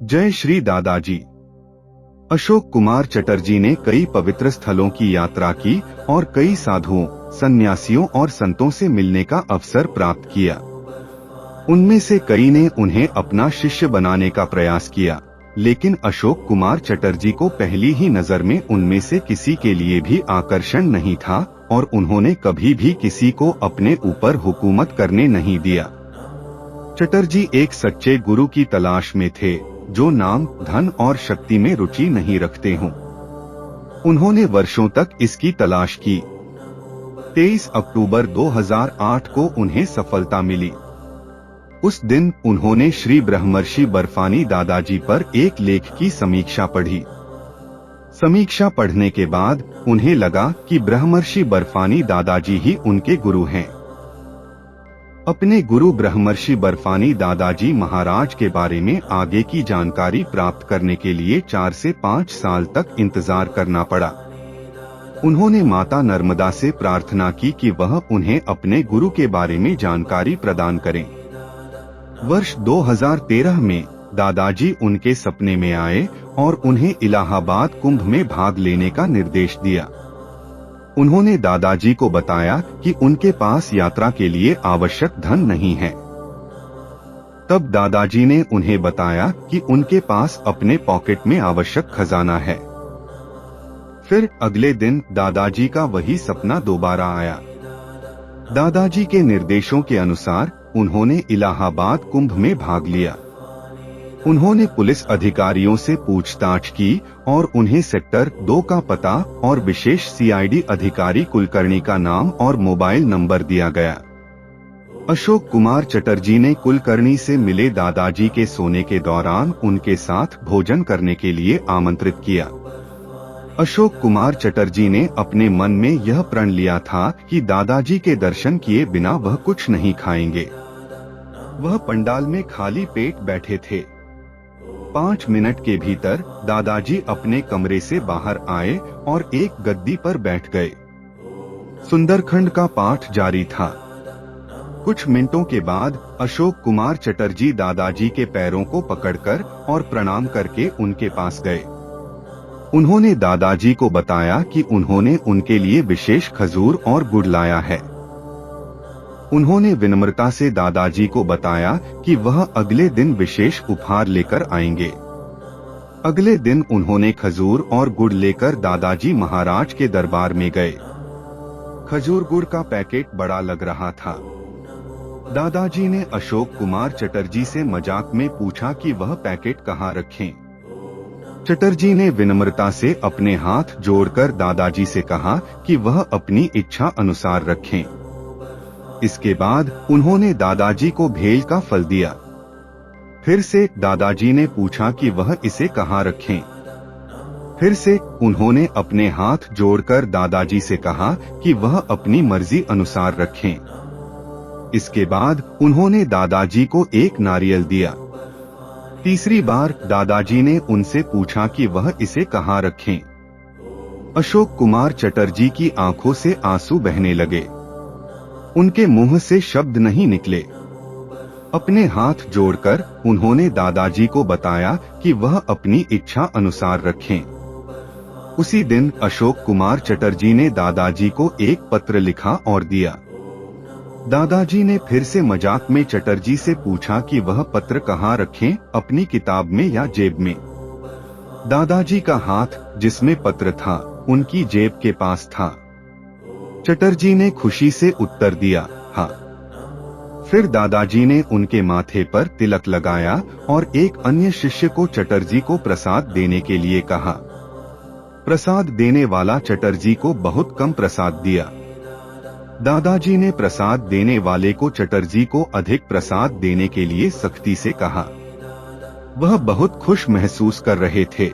जय श्री दादाजी। अशोक कुमार चटर्जी ने कई पवित्र स्थलों की यात्रा की और कई साधुओं, सन्यासियों और संतों से मिलने का अवसर प्राप्त किया। उनमें से कई ने उन्हें अपना शिष्य बनाने का प्रयास किया, लेकिन अशोक कुमार चटर्जी को पहली ही नजर में उनमें से किसी के लिए भी आकर्षण नहीं था और उन्होंने कभी भी किसी को अपने ऊपर हुकूमत करने नहीं दिया। चटर्जी एक सच्चे गुरु की तलाश में थे जो नाम, धन और शक्ति में रुचि नहीं रखते हों। उन्होंने वर्षों तक इसकी तलाश की। 23 अक्टूबर 2008 को उन्हें सफलता मिली। उस दिन उन्होंने श्री ब्रह्मर्षि बर्फानी दादाजी पर एक लेख की समीक्षा पढ़ी। समीक्षा पढ़ने के बाद उन्हें लगा कि ब्रह्मर्षि बर्फानी दादाजी ही उनके गुरु हैं। अपने गुरु ब्रह्मर्षि बर्फानी दादाजी महाराज के बारे में आगे की जानकारी प्राप्त करने के लिए 4 से 5 साल तक इंतजार करना पड़ा। उन्होंने माता नर्मदा से प्रार्थना की कि वह उन्हें अपने गुरु के बारे में जानकारी प्रदान करें। वर्ष 2013 में दादाजी उनके सपने में आए और उन्हें इलाहाबाद कुंभ में भाग लेने का निर्देश दिया। उन्होंने दादाजी को बताया कि उनके पास यात्रा के लिए आवश्यक धन नहीं है। तब दादाजी ने उन्हें बताया कि उनके पास अपने पॉकेट में आवश्यक खजाना है। फिर अगले दिन दादाजी का वही सपना दोबारा आया। दादाजी के निर्देशों के अनुसार उन्होंने इलाहाबाद कुंभ में भाग लिया। उन्होंने पुलिस अधिकारियों से पूछताछ की और उन्हें सेक्टर 2 का पता और विशेष सीआईडी अधिकारी कुलकर्णी का नाम और मोबाइल नंबर दिया गया। अशोक कुमार चटर्जी ने कुलकर्णी से मिले दादाजी के सोने के दौरान उनके साथ भोजन करने के लिए आमंत्रित किया। अशोक कुमार चटर्जी ने अपने मन में यह प्रण लिया था कि दादाजी के दर्शन किए बिना वह कुछ नहीं खाएंगे। वह पंडाल में खाली पेट बैठे थे। 5 मिनट के भीतर दादाजी अपने कमरे से बाहर आए और एक गद्दी पर बैठ गए। सुंदरखंड का पाठ जारी था। कुछ मिनटों के बाद अशोक कुमार चटर्जी दादाजी के पैरों को पकड़कर और प्रणाम करके उनके पास गए। उन्होंने दादाजी को बताया कि उन्होंने उनके लिए विशेष खजूर और गुड़ लाया है। उन्होंने विनम्रता से दादाजी को बताया कि वह अगले दिन विशेष उपहार लेकर आएंगे। अगले दिन उन्होंने खजूर और गुड़ लेकर दादाजी महाराज के दरबार में गए। खजूर गुड़ का पैकेट बड़ा लग रहा था। दादाजी ने अशोक कुमार चटर्जी से मजाक में पूछा कि वह पैकेट कहाँ रखें। चटर्जी ने विनम्रता से अपने हाथ जोड़कर दादाजी से कहा कि वह अपनी इच्छा अनुसार रखें। इसके बाद उन्होंने दादाजी को भेल का फल दिया। फिर से दादाजी ने पूछा कि वह इसे कहाँ रखें। फिर से उन्होंने अपने हाथ जोड़कर दादाजी से कहा कि वह अपनी मर्जी अनुसार रखें। इसके बाद उन्होंने दादाजी को एक नारियल दिया। तीसरी बार दादाजी ने उनसे पूछा कि वह इसे कहाँ रखें। अशोक कुमार चटर्जी की आंखों से आंसू बहने लगे। उनके मुंह से शब्द नहीं निकले। अपने हाथ जोड़कर उन्होंने दादाजी को बताया कि वह अपनी इच्छा अनुसार रखें। उसी दिन अशोक कुमार चटर्जी ने दादाजी को एक पत्र लिखा और दिया। दादाजी ने फिर से मजाक में चटर्जी से पूछा कि वह पत्र कहाँ रखें, अपनी किताब में या जेब में। दादाजी का हाथ जिसमें पत्र था उनकी जेब के पास था। चटर्जी ने खुशी से उत्तर दिया, हाँ। फिर दादाजी ने उनके माथे पर तिलक लगाया और एक अन्य शिष्य को चटर्जी को प्रसाद देने के लिए कहा। प्रसाद देने वाला चटर्जी को बहुत कम प्रसाद दिया। दादाजी ने प्रसाद देने वाले को चटर्जी को अधिक प्रसाद देने के लिए सख्ती से कहा। वह बहुत खुश महसूस कर रहे थे।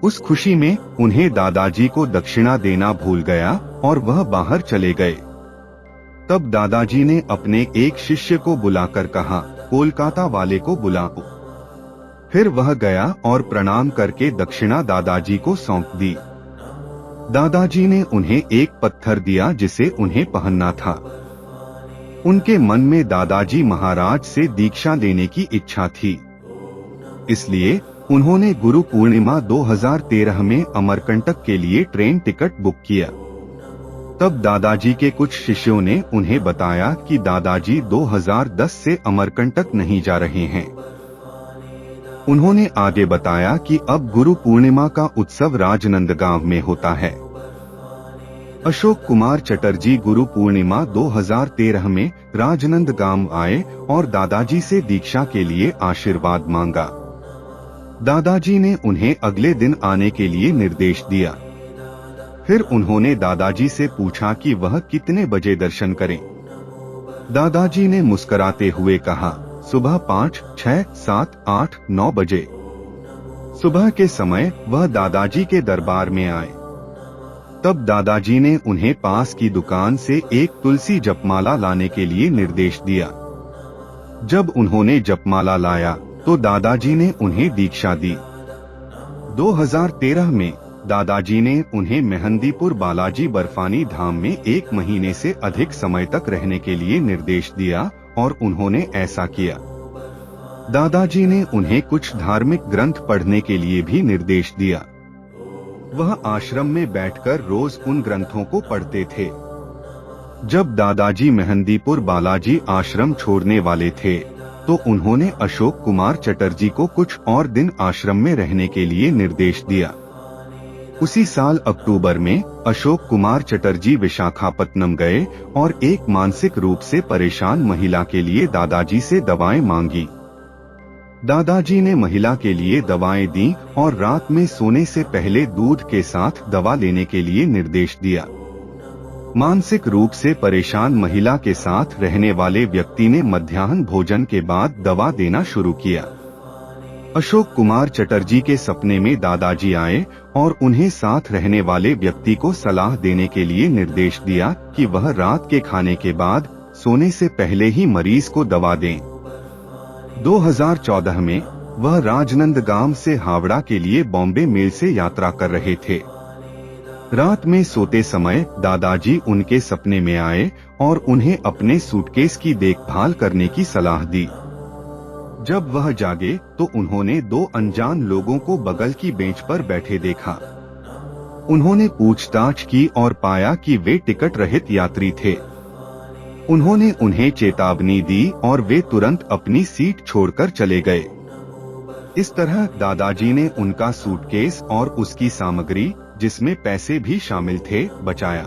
उस खुशी में उन्हें दादाजी को दक्षिणा देना भूल गया और वह बाहर चले गए। तब दादाजी ने अपने एक शिष्य को बुलाकर कहा, कोलकाता वाले को बुलाओ। फिर वह गया और प्रणाम करके दक्षिणा दादाजी को सौंप दी। दादाजी ने उन्हें एक पत्थर दिया जिसे उन्हें पहनना था। उनके मन में दादाजी महाराज से दीक्षा लेने की इच्छा थी। इसलिए उन्होंने गुरु पूर्णिमा 2013 में अमरकंटक के लिए ट्रेन टिकट बुक किया। तब दादाजी के कुछ शिष्यों ने उन्हें बताया कि दादाजी 2010 से अमरकंटक नहीं जा रहे हैं। उन्होंने आगे बताया कि अब गुरु पूर्णिमा का उत्सव राजनंदगांव में होता है। अशोक कुमार चटर्जी गुरु पूर्णिमा 2013 में राजनंदगांव आए और दादाजी से दीक्षा के लिए आशीर्वाद मांगा। दादाजी ने उन्हें अगले दिन आने के लिए निर्देश दिया। फिर उन्होंने दादाजी से पूछा कि वह कितने बजे दर्शन करें। दादाजी ने मुस्कुराते हुए कहा, सुबह 5, 6, 7, 8, 9 बजे। सुबह के समय वह दादाजी के दरबार में आए। तब दादाजी ने उन्हें पास की दुकान से एक तुलसी जपमाला लाने के लिए निर्देश दिया। जब उन्होंने जपमाला लाया तो दादाजी ने उन्हें दीक्षा दी। 2013 में दादाजी ने उन्हें मेहंदीपुर बालाजी बर्फानी धाम में 1 महीने से अधिक समय तक रहने के लिए निर्देश दिया और उन्होंने ऐसा किया। दादाजी ने उन्हें कुछ धार्मिक ग्रंथ पढ़ने के लिए भी निर्देश दिया। वह आश्रम में बैठकर रोज उन ग्रंथों को पढ़ते थे। जब दादाजी मेहंदीपुर बालाजी आश्रम छोड़ने वाले थे तो उन्होंने अशोक कुमार चटर्जी को कुछ और दिन आश्रम में रहने के लिए निर्देश दिया। उसी साल अक्टूबर में अशोक कुमार चटर्जी विशाखापत्तनम गए और एक मानसिक रूप से परेशान महिला के लिए दादाजी से दवाएं मांगी। दादाजी ने महिला के लिए दवाएं दी और रात में सोने से पहले दूध के साथ दवा लेने के लिए निर्देश दिया। मानसिक रूप से परेशान महिला के साथ रहने वाले व्यक्ति ने मध्याह्न भोजन के बाद दवा देना शुरू किया। अशोक कुमार चटर्जी के सपने में दादाजी आए और उन्हें साथ रहने वाले व्यक्ति को सलाह देने के लिए निर्देश दिया कि वह रात के खाने के बाद सोने से पहले ही मरीज को दवा दें। 2014 में वह राजनंदगांव से हावड़ा के लिए बॉम्बे मेल से यात्रा कर रहे थे। रात में सोते समय दादाजी उनके सपने में आए और उन्हें अपने सूटकेस की देखभाल करने की सलाह दी। जब वह जागे तो उन्होंने 2 अनजान लोगों को बगल की बेंच पर बैठे देखा। उन्होंने पूछताछ की और पाया कि वे टिकट रहित यात्री थे। उन्होंने उन्हें चेतावनी दी और वे तुरंत अपनी सीट छोड़कर चले गए। इस तरह दादाजी ने उनका सूटकेस और उसकी सामग्री, जिसमें पैसे भी शामिल थे, बचाया।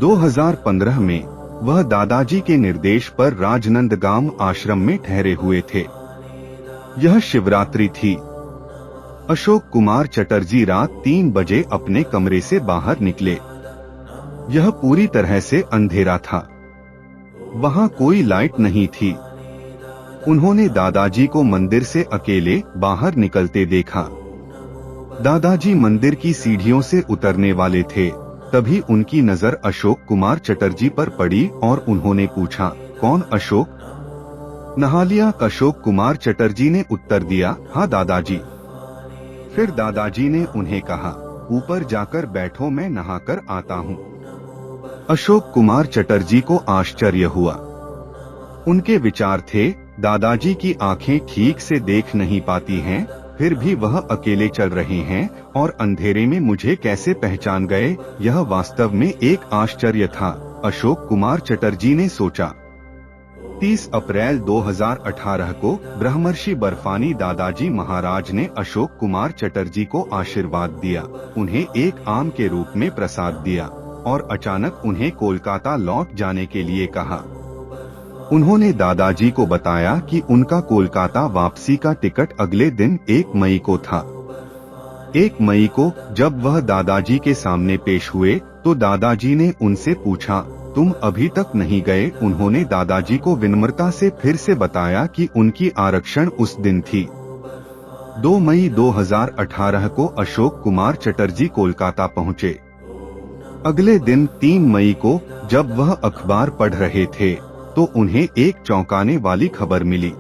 2015 में वह दादाजी के निर्देश पर राजनंदगांव आश्रम में ठहरे हुए थे। यह शिवरात्रि थी। अशोक कुमार चटर्जी रात 3 बजे अपने कमरे से बाहर निकले। यह पूरी तरह से अंधेरा था। वहां कोई लाइट नहीं थी। उन्होंने दादाजी को मंदिर से अकेले बाहर निकलते देखा। दादाजी मंदिर की सीढ़ियों से उतरने वाले थे, तभी उनकी नजर अशोक कुमार चटर्जी पर पड़ी और उन्होंने पूछा, कौन अशोक? नहा लिया? अशोक कुमार चटर्जी ने उत्तर दिया, हाँ दादाजी। फिर दादाजी ने उन्हें कहा, ऊपर जाकर बैठो, मैं नहाकर आता हूँ। अशोक कुमार चटर्जी को आश्चर्य हुआ। उनके विचार थे, दादाजी की आंखें ठीक से देख नहीं पाती हैं, फिर भी वह अकेले चल रहे हैं और अंधेरे में मुझे कैसे पहचान गए? यह वास्तव में एक आश्चर्य था, अशोक कुमार चटर्जी ने सोचा। 30 अप्रैल 2018 को ब्रह्मर्षि बर्फानी दादाजी महाराज ने अशोक कुमार चटर्जी को आशीर्वाद दिया, उन्हें एक आम के रूप में प्रसाद दिया और अचानक उन्हें कोलकाता लौट जाने के लिए कहा। उन्होंने दादाजी को बताया कि उनका कोलकाता वापसी का टिकट अगले दिन 1 मई को था। 1 मई को जब वह दादाजी के सामने पेश हुए तो दादाजी ने उनसे पूछा, तुम अभी तक नहीं गए? उन्होंने दादाजी को विनम्रता से फिर से बताया कि उनकी आरक्षण उस दिन थी। 2 मई 2018 को अशोक कुमार चटर्जी कोलकाता पहुंचे। अगले दिन 3 मई को जब वह अखबार पढ़ रहे थे तो उन्हें एक चौंकाने वाली खबर मिली।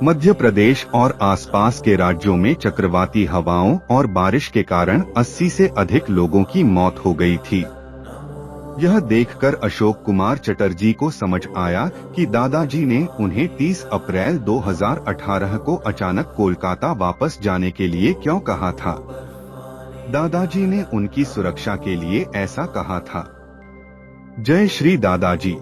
मध्य प्रदेश और आसपास के राज्यों में चक्रवाती हवाओं और बारिश के कारण 80 से अधिक लोगों की मौत हो गई थी। यह देखकर अशोक कुमार चटर्जी को समझ आया कि दादाजी ने उन्हें 30 अप्रैल 2018 को अचानक कोलकाता वापस जाने के लिए क्यों कहा था। दादाजी ने उनकी सुरक्षा के लिए ऐसा कहा था। जय श्री दादाजी।